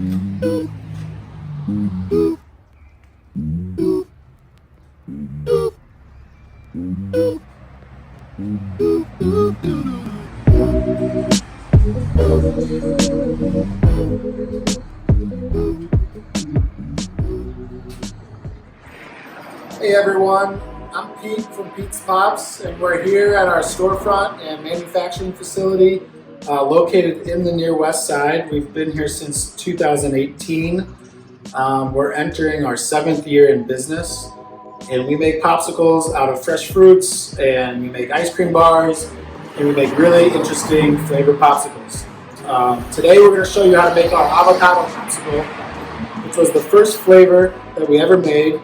Hey everyone, I'm Pete from Pete's Pops, and we're here at our storefront and manufacturing facility located in the near west side. We've been here since 2018. We're entering our 7th year in business, and we make popsicles out of fresh fruits, and we make ice cream bars, and we make really interesting flavored popsicles. Today we're going to show you how to make our avocado popsicle, which was the first flavor that we ever made.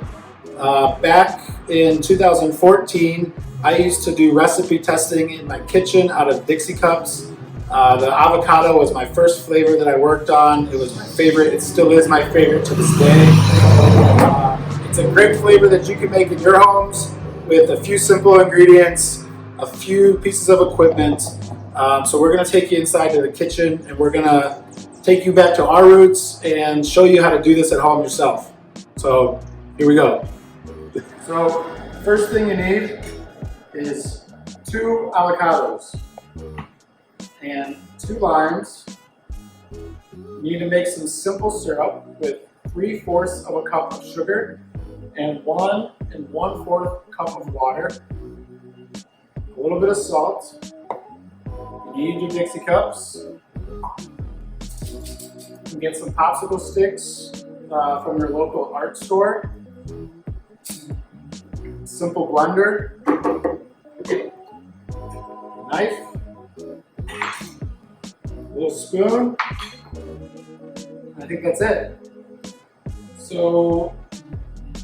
Back in 2014, I used to do recipe testing in my kitchen out of Dixie cups. The avocado was my first flavor that I worked on. It was my favorite. It still is my favorite to this day. It's a great flavor that you can make in your homes with a few simple ingredients, a few pieces of equipment. So we're going to take you inside to the kitchen, and we're going to take you back to our roots and show you how to do this at home yourself. So here we go. So first thing you need is 2 avocados and 2 limes. You need to make some simple syrup with 3/4 of a cup of sugar and 1 1/4 cup of water, a little bit of salt. You need your Dixie cups. You can get some popsicle sticks from your local art store. Simple blender, knife, little spoon. I think that's it. So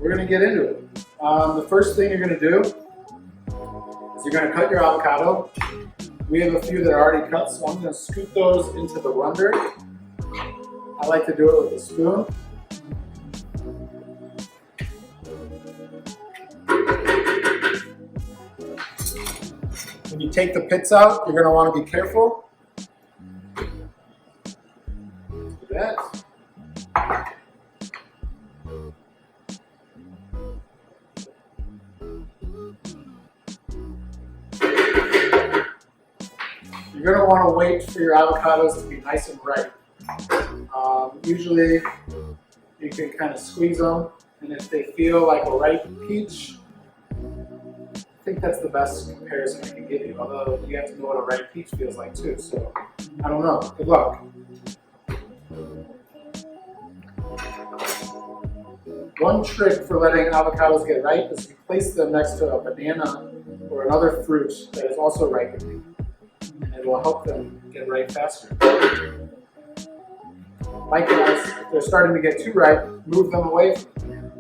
we're going to get into it. The first thing you're going to do is you're going to cut your avocado. We have a few that are already cut, so I'm going to scoop those into the blender. I like to do it with a spoon. When you take the pits out, you're going to want to be careful. Do that. You're going to want to wait for your avocados to be nice and ripe. Usually you can kind of squeeze them, and if they feel like a ripe peach, I think that's the best comparison I can give you, although you have to know what a ripe peach feels like too, so I don't know. Good luck. One trick for letting avocados get ripe is to place them next to a banana or another fruit that is also ripening, and it will help them get ripe faster. Likewise, if they're starting to get too ripe, move them away from the banana.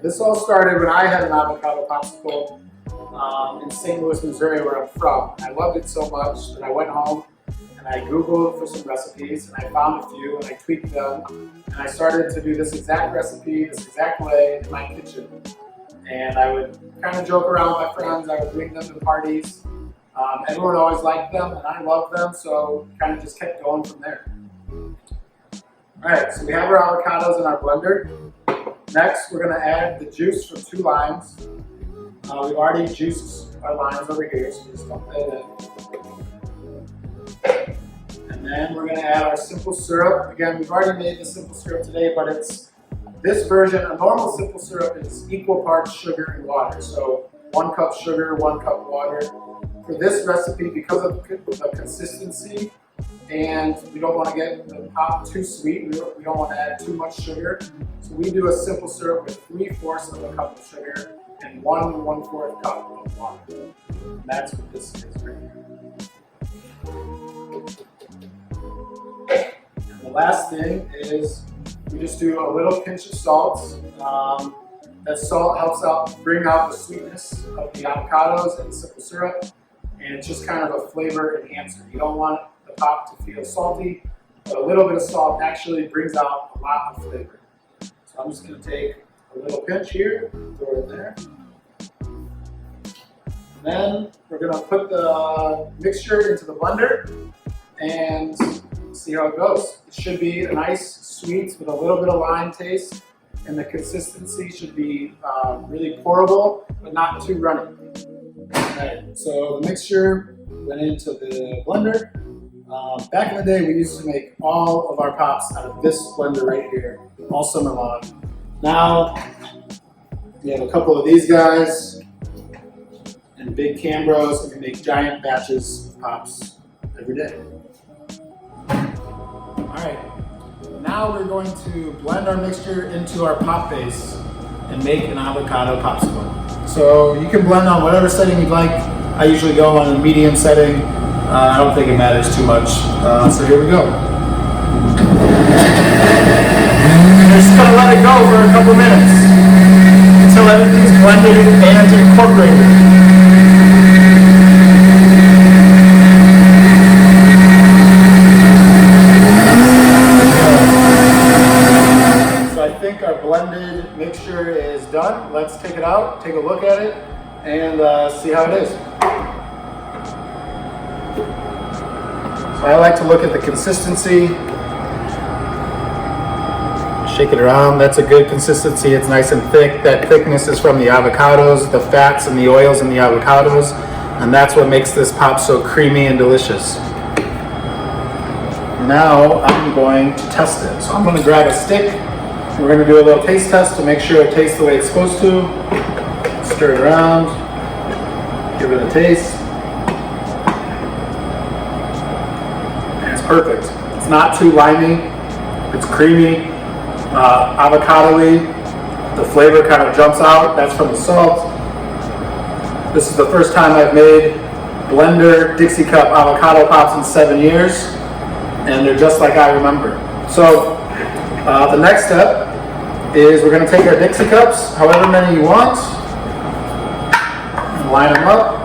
This all started when I had an avocado popsicle in St. Louis, Missouri, where I'm from. I loved it so much that I went home and I Googled for some recipes, and I found a few, and I tweaked them, and I started to do this exact recipe, this exact way in my kitchen. And I would kind of joke around with my friends. I would bring them to parties. Everyone always liked them, and I loved them, so kind of just kept going from there. All right, so we have our avocados in our blender. Next, we're going to add the juice from 2 limes. We've already juiced our limes over here, so just dump that in. And then we're going to add our simple syrup. Again, we've already made the simple syrup today, but it's this version. A normal simple syrup is equal parts sugar and water. So 1 cup sugar, 1 cup water. For this recipe, because of the consistency, and we don't want to get the pop too sweet, we don't want to add too much sugar. So we do a simple syrup with 3/4 of a cup of sugar and 1 1/4 cup of water. And that's what this is right here. And the last thing is we just do a little pinch of salt. That salt helps out bring out the sweetness of the avocados and the simple syrup, and it's just kind of a flavor enhancer. You don't want the pop to feel salty, but a little bit of salt actually brings out a lot of flavor. So I'm just going to take a little pinch here, throw it in there. And then we're gonna put the mixture into the blender and see how it goes. It should be a nice sweet with a little bit of lime taste, and the consistency should be really pourable, but not too runny. Alright, so the mixture went into the blender. Back in the day, we used to make all of our pops out of this blender right here, all summer long. Now, we have a couple of these guys and big Cambros, and we make giant batches of pops every day. Alright, now we're going to blend our mixture into our pop base and make an avocado popsicle. So you can blend on whatever setting you'd like. I usually go on a medium setting. I don't think it matters too much. So here we go. We're just gonna let it go for a couple minutes until everything's blended and incorporated. So I think our blended mixture is done. Let's take it out, take a look at it, and see how it is. So I like to look at the consistency. Shake it around. That's a good consistency. It's nice and thick. That thickness is from the avocados, the fats and the oils in the avocados, and that's what makes this pop so creamy and delicious. Now I'm going to test it. So I'm going to grab a stick. We're going to do a little taste test to make sure it tastes the way it's supposed to. Stir it around. Give it a taste. It's perfect. It's not too limey. It's creamy. Avocado-y. The flavor kind of jumps out. That's from the salt. This is the first time I've made blender Dixie Cup avocado pops in 7 years, and they're just like I remember. So the next step is we're going to take our Dixie Cups, however many you want, and line them up.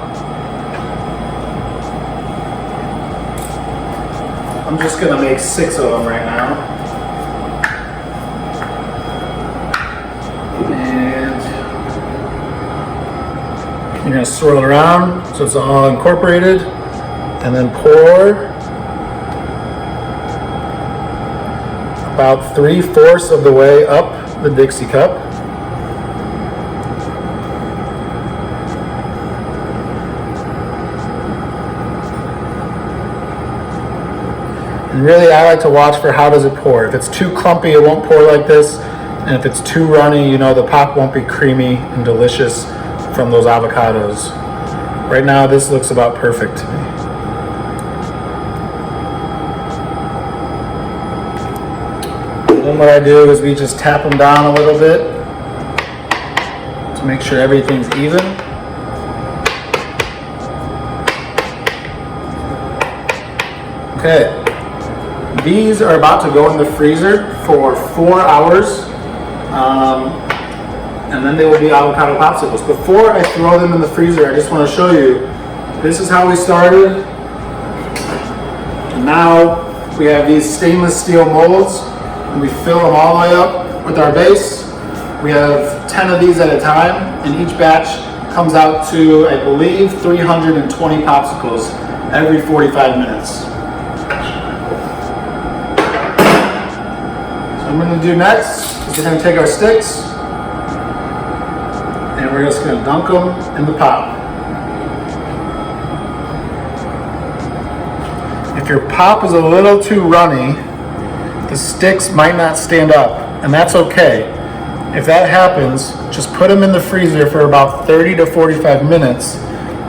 I'm just going to make 6 of them right now. And you're going to swirl it around so it's all incorporated, and then pour about 3/4 of the way up the Dixie Cup. And really, I like to watch for how does it pour. If it's too clumpy, it won't pour like this. And if it's too runny, you know the pop won't be creamy and delicious from those avocados. Right now, this looks about perfect to me. And then what I do is we just tap them down a little bit to make sure everything's even. Okay. These are about to go in the freezer for 4 hours, and then they will be avocado popsicles. Before I throw them in the freezer, I just want to show you, this is how we started. And now we have these stainless steel molds, and we fill them all the way up with our base. We have 10 of these at a time, and each batch comes out to, I believe, 320 popsicles every 45 minutes. What I'm going to do next is we're going to take our sticks and we're just going to dunk them in the pop. If your pop is a little too runny, the sticks might not stand up, and that's okay. If that happens, just put them in the freezer for about 30 to 45 minutes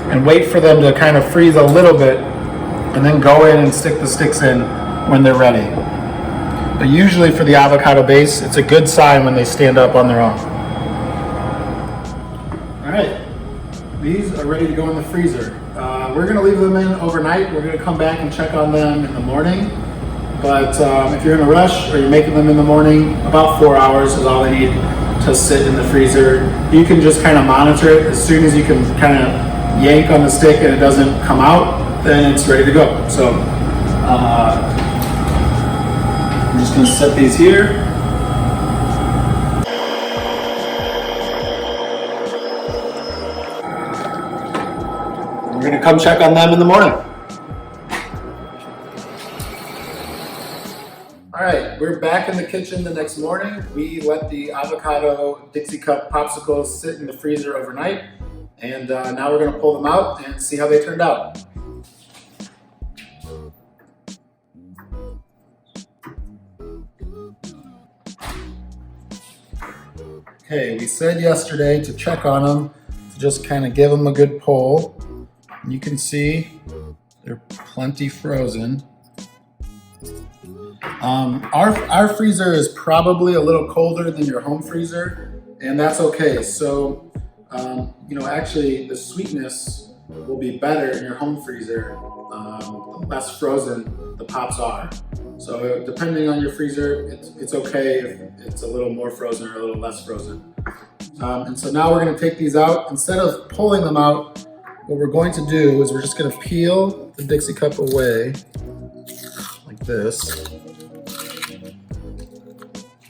and wait for them to kind of freeze a little bit, and then go in and stick the sticks in when they're ready. But usually for the avocado base, it's a good sign when they stand up on their own. All right, these are ready to go in the freezer. We're gonna leave them in overnight. We're gonna come back and check on them in the morning. But if you're in a rush or you're making them in the morning, about 4 hours is all they need to sit in the freezer. You can just kind of monitor it. As soon as you can kind of yank on the stick and it doesn't come out, then it's ready to go. So I'm just going to set these here. we're gonna come check on them in the morning. All right, we're back in the kitchen the next morning. We let the avocado Dixie Cup popsicles sit in the freezer overnight, and now we're gonna pull them out and see how they turned out. Okay, we said yesterday to check on them, to just kind of give them a good pull. You can see they're plenty frozen. Our freezer is probably a little colder than your home freezer, and that's okay. So, actually the sweetness will be better in your home freezer. The less frozen the pops are. So depending on your freezer, it's okay if it's a little more frozen or a little less frozen. And so now we're gonna take these out. Instead of pulling them out, what we're going to do is we're just gonna peel the Dixie Cup away like this.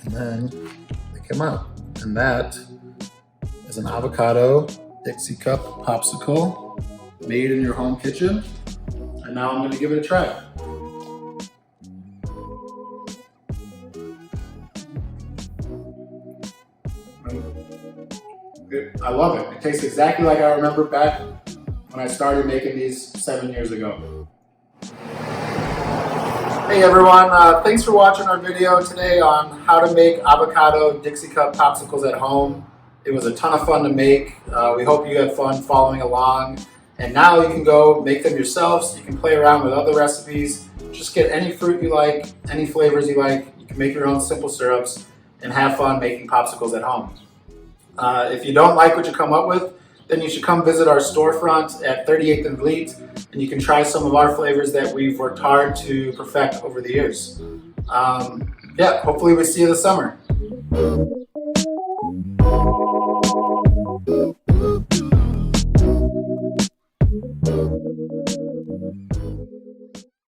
And then they come out. And that is an avocado Dixie Cup popsicle made in your home kitchen. And now I'm gonna give it a try. I love it. It tastes exactly like I remember back when I started making these 7 years ago. Hey everyone, thanks for watching our video today on how to make avocado Dixie Cup popsicles at home. It was a ton of fun to make. We hope you had fun following along. And now you can go make them yourselves. You can play around with other recipes. Just get any fruit you like, any flavors you like. You can make your own simple syrups and have fun making popsicles at home. If you don't like what you come up with, then you should come visit our storefront at 38th and Vliet, and you can try some of our flavors that we've worked hard to perfect over the years. Hopefully we see you this summer.